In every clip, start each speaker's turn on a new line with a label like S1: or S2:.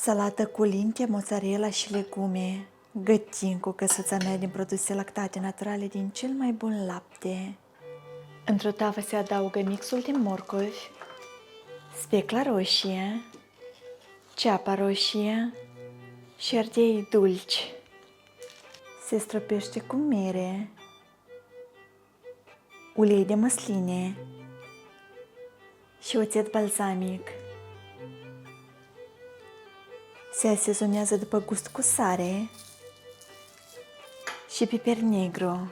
S1: Salată cu linte, mozzarella și legume. Gătim cu căsuța mea din produse lactate naturale din cel mai bun lapte. Într-o tavă se adaugă mixul de morcovi, specla roșie, ceapa roșie și ardei dulci. Se stropește cu mere, ulei de măsline și oțet balsamic. Se asezonează după gust cu sare și piper negru.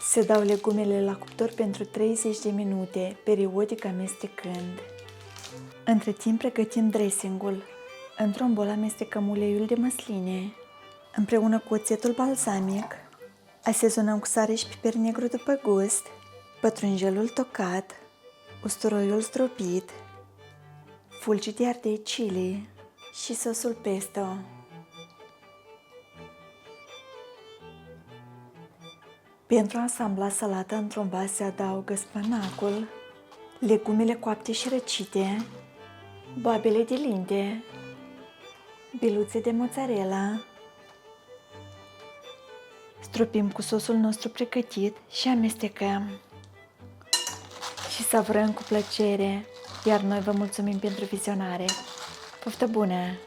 S1: Se dau legumele la cuptor pentru 30 de minute, periodic amestecând. Între timp pregătim dressingul. Într-un bol amestecăm uleiul de măsline împreună cu oțetul balsamic. Asezonăm cu sare și piper negru după gust, pătrunjelul tocat, usturoiul zdrobit, fulgi de ardei chili și sosul pesto. Pentru a asambla salata într-un vas se adaugă spanacul, legumele coapte și răcite, boabele de linte, biluțe de mozzarella. Stropim cu sosul nostru pregătit și amestecăm. Și savurăm cu plăcere, iar noi vă mulțumim pentru vizionare. Poftă bună!